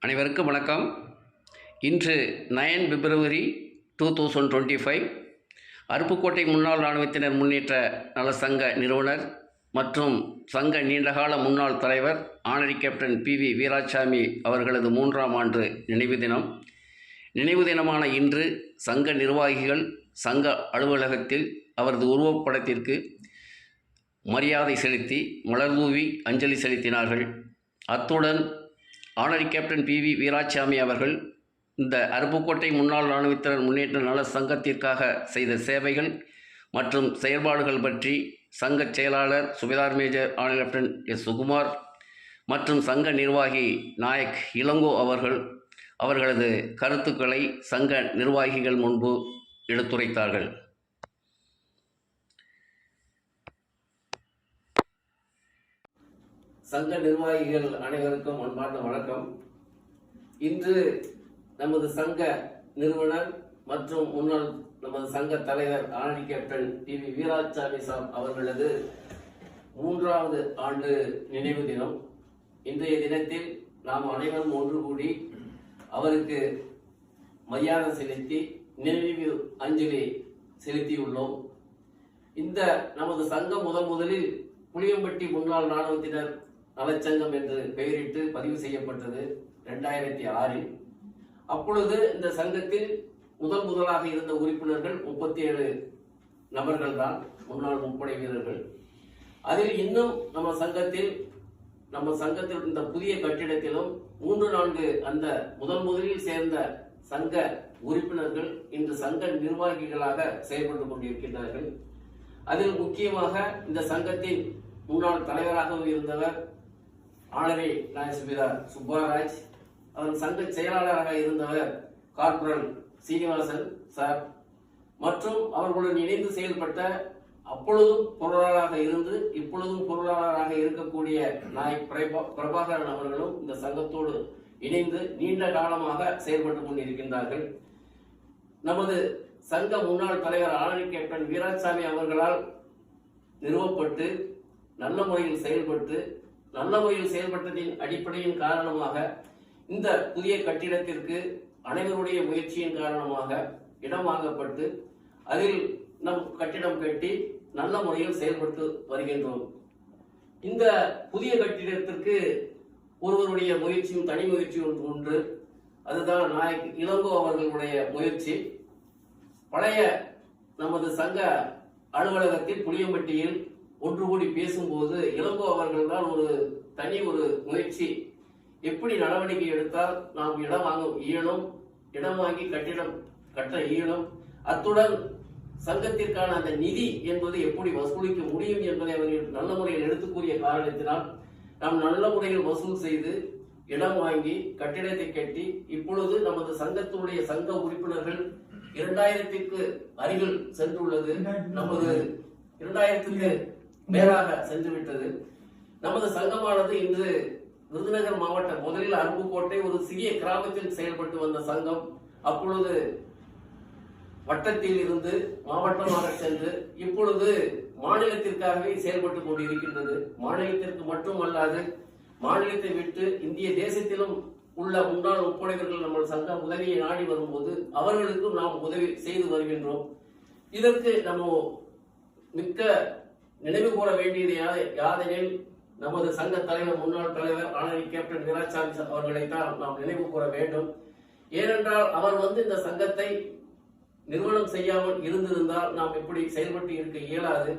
அனைவருக்கும் வணக்கம். இன்று 9 பிப்ரவரி 2025 அருப்புக்கோட்டை முன்னாள் இராணுவத்தினர் முன்னேற்ற நல சங்க நிறுவனர் மற்றும் சங்க நீண்டகால முன்னாள் தலைவர் ஆனரி கேப்டன் PV வீராசாமி அவர்களது 3ஆம் ஆண்டு நினைவு தினம். நினைவு தினமான இன்று சங்க நிர்வாகிகள் சங்க அலுவலகத்தில் அவரது உருவப்படத்திற்கு மரியாதை செலுத்தி மலர்தூவி அஞ்சலி செலுத்தினார்கள். அத்துடன் ஆனரி கேப்டன் PV வீராசாமி அவர்கள் இந்த அருப்புக்கோட்டை முன்னாள் இராணுவத்தினர் முன்னேற்ற நல சங்கத்திற்காக செய்த சேவைகள் மற்றும் செயல்பாடுகள் பற்றி சங்க செயலாளர் Subedar major honorary captain S. Sukumar மற்றும் சங்க நிர்வாகி நாயக் இளங்கோ அவர்களது கருத்துக்களை சங்க நிர்வாகிகள் முன்பு எடுத்துரைத்தார்கள். சங்க நிர்வாகிகள் அனைவருக்கும் அன்பார்ந்த வணக்கம். இன்று நமது சங்க நிறுவனர் மற்றும் முன்னாள் நமது சங்க தலைவர் ஆனரி கேப்டன் PV வீராசாமி அவர்களது 3வது ஆண்டு நினைவு தினம். இன்றைய தினத்தில் நாம் அனைவரும் ஒன்று கூடி அவருக்கு மரியாதை செலுத்தி நினைவு அஞ்சலி செலுத்தியுள்ளோம். இந்த நமது சங்கம் முதலில் புளியம்பட்டி முன்னாள் இராணுவத்தினர் நலச்சங்கம் என்று பெயரிட்டு பதிவு செய்யப்பட்டது 2006. அப்பொழுது இந்த சங்கத்தில் முதலாக இருந்த உறுப்பினர்கள் 37 நபர்கள் தான், முன்னாள் முப்படை வீரர்கள். அதில் இன்னும் நம்ம சங்கத்தில் இந்த புதிய கட்டிடத்திலும் 3-4 அந்த முதலில் சேர்ந்த சங்க உறுப்பினர்கள் இன்று சங்க நிர்வாகிகளாக செயல்பட்டுக் கொண்டிருக்கின்றார்கள். அதில் முக்கியமாக இந்த சங்கத்தின் முன்னாள் தலைவராகவும் இருந்தவர் ஆனரி சுபேதார் சுப்பாராஜ், அவர் சங்க செயலாளராக இருந்தவர் கார்பரல் சீனிவாசன் சார் மற்றும் அவர்களுடன் இணைந்து செயல்பட்ட அப்பொழுதும் பொருளாளராக இருந்து இப்பொழுதும் பொருளாளராக இருக்கக்கூடிய நாயக் பிரபாகரன் அவர்களும் இந்த சங்கத்தோடு இணைந்து நீண்ட காலமாக செயல்பட்டுக் கொண்டிருக்கின்றார்கள். நமது சங்க முன்னாள் தலைவர் ஆனரி கேப்டன் வீராசாமி அவர்களால் நிறுவப்பட்டு நல்ல முறையில் செயல்பட்டதின் அடிப்படையின் காரணமாக இந்த புதிய கட்டிடத்திற்கு அனைவருடைய முயற்சியின் காரணமாக இடம் வாங்கப்பட்டு அதில் நம் கட்டிடம் கட்டி நல்ல முறையில் செயல்பட்டு வருகின்றோம். இந்த புதிய கட்டிடத்திற்கு ஒருவருடைய முயற்சியும் தனி முயற்சியும் ஒன்று, அதுதான் நாயக் இளங்கோ அவர்களுடைய முயற்சி. பழைய நமது சங்க அலுவலகத்தில் புளியம்பட்டியில் ஒன்று கூடி பேசும்போது இளங்கோ அவர்கள் தான் ஒரு முயற்சி, எப்படி நடவடிக்கை எடுத்தால் நாம் இடம் வாங்க இயலும், இடம் வாங்கி கட்டிடம் கட்ட இயலும், அத்துடன் சங்கத்திற்கான அந்த நிதி என்பது எப்படி வசூலிக்க முடியும் என்பதை அவர்கள் நல்ல முறையில் எடுத்து கூறிய காரணத்தினால் நாம் நல்ல முறையில் வசூல் செய்து இடம் வாங்கி கட்டிடத்தை கட்டி இப்பொழுது நமது சங்கத்தினுடைய சங்க உறுப்பினர்கள் 2000க்கு அருகில் சென்றுள்ளது. நமது 2000க்கு மேலாக சென்றுவிட்டது. நமது சங்கமானது இன்று விருதுநகர் மாவட்டம், முதலில் அருப்புக்கோட்டை ஒரு சிறிய கிராமத்தில் செயல்பட்டு வந்த சங்கம் அப்பொழுது வட்டத்தில் இருந்து மாவட்டமாக சென்று இப்பொழுது மாநிலத்திற்காகவே செயல்பட்டுக் கொண்டிருக்கின்றது. மாநிலத்திற்கு மட்டுமல்லாது மாநிலத்தை விட்டு இந்திய தேசத்திலும் உள்ள முன்னாள் முப்படைவர்கள் நம்ம சங்க உதவியை நாடி வரும்போது அவர்களுக்கும் நாம் உதவி செய்து வருகின்றோம். இதற்கு நம்ம மிக்க நினைவு கூற வேண்டியது யாதெனில் நமது சங்க தலைவர் முன்னாள் தலைவர் ஆனரி கேப்டன் வீராசாமி அவர்களைத்தான் நாம் நினைவு கூற வேண்டும். ஏனென்றால் அவர் இந்த சங்கத்தை நிறுவனம் செய்யாமல் இருந்திருந்தால் நாம் எப்படி செயல்பட்டு இருக்க இயலாது.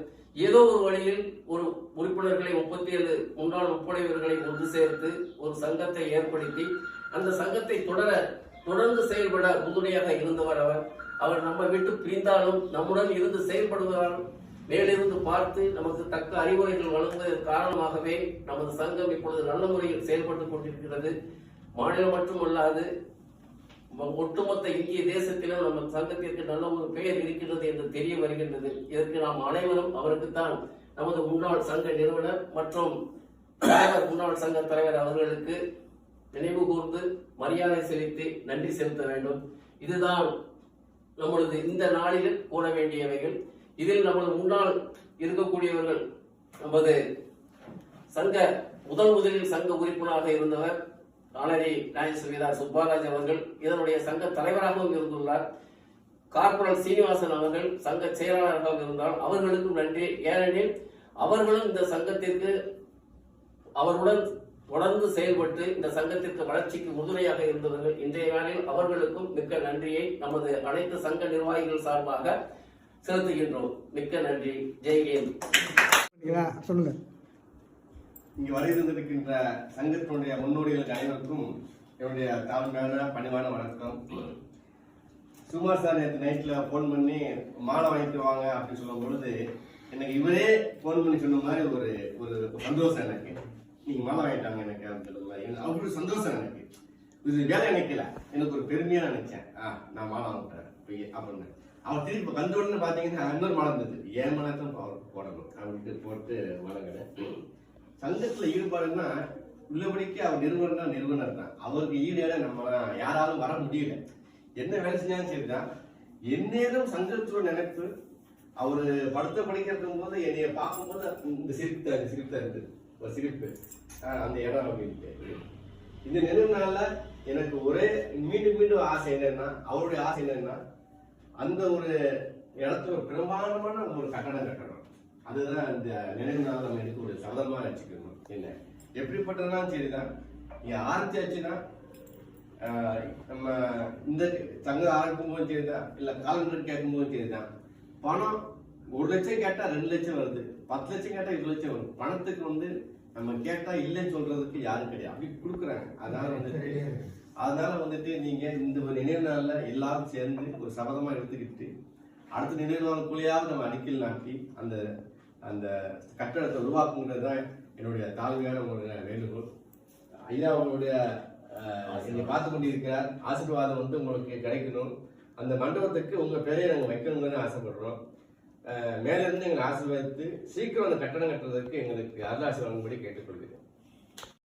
ஏதோ ஒரு வழியில் ஒரு உறுப்பினர்களை 37 முன்னாள் முப்படைவர்களை ஒன்று சேர்த்து ஒரு சங்கத்தை ஏற்படுத்தி அந்த சங்கத்தை தொடர்ந்து செயல்பட உறுதுணையாக இருந்தவர் அவர் நம்ம விட்டு பிரிந்தாலும் நம்முடன் இருந்து செயல்படுவதால் மேலிருந்து பார்த்து நமக்கு தக்க அறிவுரைகள் வழங்குவதற்கு காரணமாகவே நமது சங்கம் இப்பொழுது நல்ல முறையில் செயல்பட்டுக் கொண்டிருக்கிறது. மாநிலம் மட்டுமல்லாது ஒட்டுமொத்த இந்திய தேசத்திலும் நம்ம சங்கத்திற்கு நல்ல ஒரு பெயர் இருக்கிறது என்று தெரிய வருகின்றது. இதற்கு நாம் அனைவரும் அவருக்குத்தான் நமது முன்னாள் சங்க நிறுவனர் மற்றும் முன்னாள் சங்க தலைவர் அவர்களுக்கு நினைவு கூர்ந்து மரியாதை செலுத்தி நன்றி செலுத்த வேண்டும். இதுதான் நம்மளது இந்த நாளில் கூற வேண்டியவைகள். இதில் நமது முன்னால் இருக்கக்கூடியவர்கள் நமது சங்க முதலில் சங்க உறுப்பினராக இருந்தவர் காலரி நாயசுவிதார் சுப்பாராஜ் அவர்கள் இதனுடைய சங்க தலைவராகவும் இருந்துள்ளார். கார்பரல் சீனிவாசன் அவர்கள் சங்க செயலாளராக இருந்தால் அவர்களுக்கும் நன்றி. ஏனெனில் அவர்களும் இந்த சங்கத்திற்கு அவருடன் தொடர்ந்து செயல்பட்டு இந்த சங்கத்திற்கு வளர்ச்சிக்கு உறுதுணையாக இருந்தவர்கள். இன்றைய நாளில் அவர்களுக்கும் மிக்க நன்றியை நமது அனைத்து சங்க நிர்வாகிகள் சார்பாக செலுத்துகின்றோம். மிக்க நன்றி. ஜெய்ஹிந்த். சொல்லுங்க. இங்கு வருகின்ற சங்கத்தினுடைய முன்னோடிகளுக்கு அனைவருக்கும் என்னுடைய தாழ்மையான பணிவான வணக்கம். சுமார் சார் நேற்று நைட்ல போன் பண்ணி மாலை வாங்கிட்டு வாங்க அப்படின்னு சொல்லும் பொழுது எனக்கு இவரே போன் பண்ணி சொன்ன மாதிரி ஒரு ஒரு சந்தோஷம் எனக்கு. நீங்க மாலை வாங்கிட்டாங்க எனக்கு அப்படின்னு அவ்வளவு சந்தோஷம் எனக்கு. இது வேலை நினைக்கல, எனக்கு ஒரு பெருமையா நினைச்சேன். நான் மாலை வாங்கிட்டேன் அப்படின்னு. அவர் திருப்பி கந்தோடனே பாத்தீங்கன்னா இன்னொரு மாலை இருந்தது, ஏன் மாலை தான் அவருக்கு போடணும் அப்படின்ட்டு போட்டு வழங்கினேன். சங்கத்துல ஈடுபாடுன்னா உள்ளபடிக்கு அவர் நிறுவனர் தான். அவருக்கு ஈடேற நம்ம யாராலும் வர முடியல. என்ன வேலை செஞ்சாலும் சரிதான். என்னேனும் சங்கத்தோட நினைப்பு. அவரு படுத்த படிக்கிறதுக்கும் போது என்னைய பார்க்கும்போது இந்த சிரிப்பு தான் இருக்குது, ஒரு சிரிப்பு. அந்த இடம் அப்படின்ட்டு இந்த நினைவு நாள்ல எனக்கு ஒரே மீண்டும் ஆசை என்னன்னா, அவருடைய ஆசை என்னன்னா அந்த ஒரு இடத்துல ஒரு பிரமாண்டமான ஒரு கட்டணம் கட்டணும். அதுதான் இந்த நினைவு நாள் நம்ம எடுக்க ஒரு சபதமா வச்சுக்கணும். என்ன எப்படிப்பட்டதுனாலும் சரிதான். நீங்க ஆரம்பிச்சாச்சுன்னா நம்ம இந்த சங்கம் ஆரம்பிக்கும் போது சரிதான், இல்ல காலண்டர் கேட்கும் போது சரிதான். பணம் 1 லட்சம் கேட்டா 2 லட்சம் வருது, 10 லட்சம் கேட்டா 2 லட்சம் வருது. பணத்துக்கு நம்ம கேட்டா இல்லைன்னு சொல்றதுக்கு யாரும் கிடையாது, அப்படி கொடுக்குறாங்க. அதனால நீங்க இந்த ஒரு நினைவு நாள்ல எல்லாரும் சேர்ந்து ஒரு சபதமா எடுத்துக்கிட்டு அடுத்த நினைவு நாளுக்குள்ளேயாவது நம்ம அடிக்கல் நாட்டி அந்த அந்த கட்டடத்தை உருவாக்குங்கிறது தான் என்னுடைய தாழ்மையான ஒரு வேண்டுகோள். ஐயா அவங்களுடைய என்னை பார்த்து கொண்டிருக்கிறார், ஆசீர்வாதம் உங்களுக்கு கிடைக்கணும். அந்த மண்டபத்துக்கு உங்க பேரையை நாங்கள் வைக்கணும்னு ஆசைப்படுறோம். மேலிருந்து எங்களை ஆசீர்வாதித்து சீக்கிரம் அந்த கட்டணம் கட்டுறதுக்கு எங்களுக்கு அருளாசி வழங்கும்படி கேட்டுக்கொள்கிறேன்.